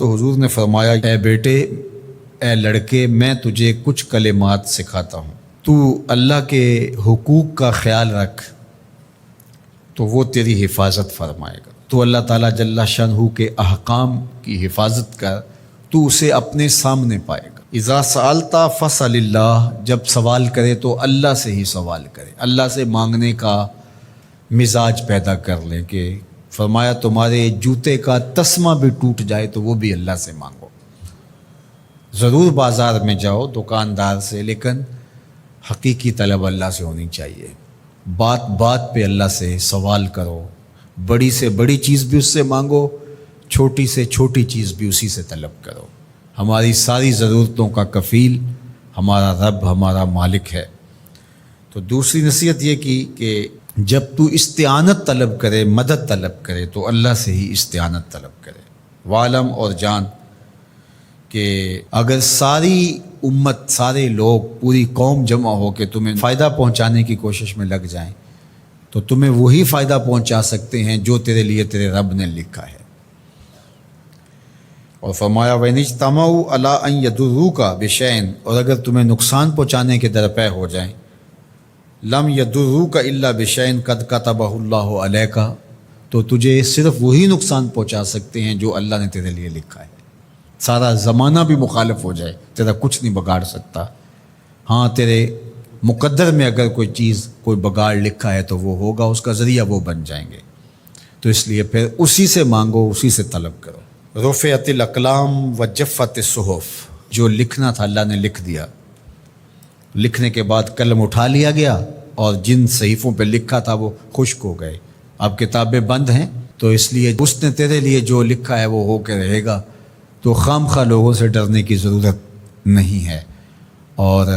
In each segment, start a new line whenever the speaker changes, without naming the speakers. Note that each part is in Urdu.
تو حضور نے فرمایا اے بیٹے، اے لڑکے، میں تجھے کچھ کلمات سکھاتا ہوں، تو اللہ کے حقوق کا خیال رکھ تو وہ تیری حفاظت فرمائے گا۔ تو اللہ تعالیٰ جل شانہ کے احکام کی حفاظت کر، تو اسے اپنے سامنے پائے گا۔ اذا سألت فاسأل اللہ، جب سوال کرے تو اللہ سے ہی سوال کرے، اللہ سے مانگنے کا مزاج پیدا کر لیں کہ فرمایا تمہارے جوتے کا تسمہ بھی ٹوٹ جائے تو وہ بھی اللہ سے مانگو۔ ضرور بازار میں جاؤ دکاندار سے، لیکن حقیقی طلب اللہ سے ہونی چاہیے۔ بات بات پہ اللہ سے سوال کرو، بڑی سے بڑی چیز بھی اس سے مانگو، چھوٹی سے چھوٹی چیز بھی اسی سے طلب کرو۔ ہماری ساری ضرورتوں کا کفیل ہمارا رب، ہمارا مالک ہے۔ تو دوسری نصیحت یہ کی کہ جب تو استعانت طلب کرے، مدد طلب کرے تو اللہ سے ہی استعانت طلب کرے۔ وعلم، اور جان کہ اگر ساری امت، سارے لوگ، پوری قوم جمع ہو کے تمہیں فائدہ پہنچانے کی کوشش میں لگ جائیں تو تمہیں وہی فائدہ پہنچا سکتے ہیں جو تیرے لیے تیرے رب نے لکھا ہے۔ اور فرمایا وَإِنِ اجْتَمَعُوا عَلَىٰ أَن يَضُرُّوكَ بِشَيْءٍ، اور اگر تمہیں نقصان پہنچانے کے درپے ہو جائیں، لَمْ يَضُرُّوكَ إِلَّا بِشَيْءٍ قَدْ كَتَبَهُ اللَّهُ عَلَيْكَ، تو تجھے صرف وہی نقصان پہنچا سکتے ہیں جو اللہ نے تیرے لیے لکھا ہے۔ سارا زمانہ بھی مخالف ہو جائے، تیرا کچھ نہیں بگاڑ سکتا۔ ہاں، تیرے مقدر میں اگر کوئی چیز، کوئی بگاڑ لکھا ہے تو وہ ہوگا، اس کا ذریعہ وہ بن جائیں گے۔ تو اس لیے پھر اسی سے مانگو، اسی سے طلب کرو۔ رفعت الاقلام وجفت الصحف، جو لکھنا تھا اللہ نے لکھ دیا، لکھنے کے بعد قلم اٹھا لیا گیا اور جن صحیفوں پہ لکھا تھا وہ خشک ہو گئے۔ اب کتابیں بند ہیں، تو اس لیے اس نے تیرے لیے جو لکھا ہے وہ ہو کے رہے گا، تو خام خواہ لوگوں سے ڈرنے کی ضرورت نہیں ہے، اور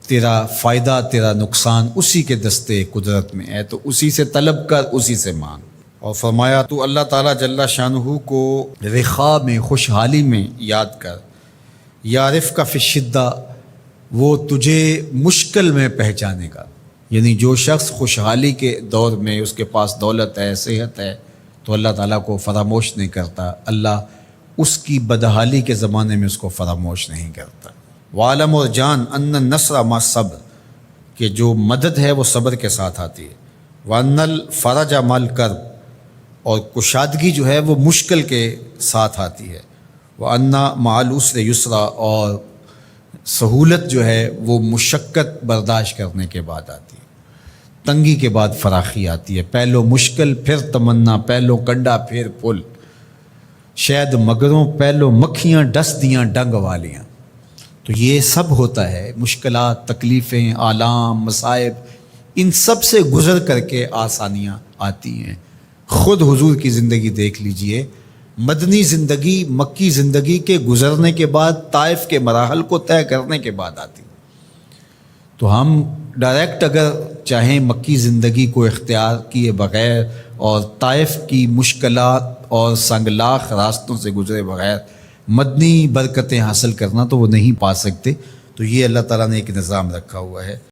تیرا فائدہ، تیرا نقصان اسی کے دستے قدرت میں ہے، تو اسی سے طلب کر، اسی سے مانگ۔ اور فرمایا تو اللہ تعالیٰ جل شانہ کو رخاء میں، خوشحالی میں یاد کر، یعرفک فی الشدہ، وہ تجھے مشکل میں پہچانے گا۔ یعنی جو شخص خوشحالی کے دور میں اس کے پاس دولت ہے، صحت ہے، تو اللہ تعالیٰ کو فراموش نہیں کرتا، اللہ اس کی بدحالی کے زمانے میں اس کو فراموش نہیں کرتا۔ وعلم، اور جان، ان النصر مع الصبر، کہ جو مدد ہے وہ صبر کے ساتھ آتی ہے۔ وان الفرج مع الکرب، اور کشادگی جو ہے وہ مشکل کے ساتھ آتی ہے۔ وان مع العسر یسرا، اور سہولت جو ہے وہ مشقت برداشت کرنے کے بعد آتی ہے، تنگی کے بعد فراخی آتی ہے۔ پہلو مشکل، پھر تمنا، پہلو کنڈا پھر پھل، شاید مگروں پہلو مکھیاں ڈس دیاں ڈنگ والیاں۔ تو یہ سب ہوتا ہے، مشکلات، تکلیفیں، آلام، مصائب، ان سب سے گزر کر کے آسانیاں آتی ہیں۔ خود حضور کی زندگی دیکھ لیجئے، مدنی زندگی مکی زندگی کے گزرنے کے بعد، طائف کے مراحل کو طے کرنے کے بعد آتی۔ تو ہم ڈائریکٹ اگر چاہیں مکی زندگی کو اختیار کیے بغیر اور طائف کی مشکلات اور سنگلاخ راستوں سے گزرے بغیر مدنی برکتیں حاصل کرنا، تو وہ نہیں پا سکتے۔ تو یہ اللہ تعالیٰ نے ایک نظام رکھا ہوا ہے۔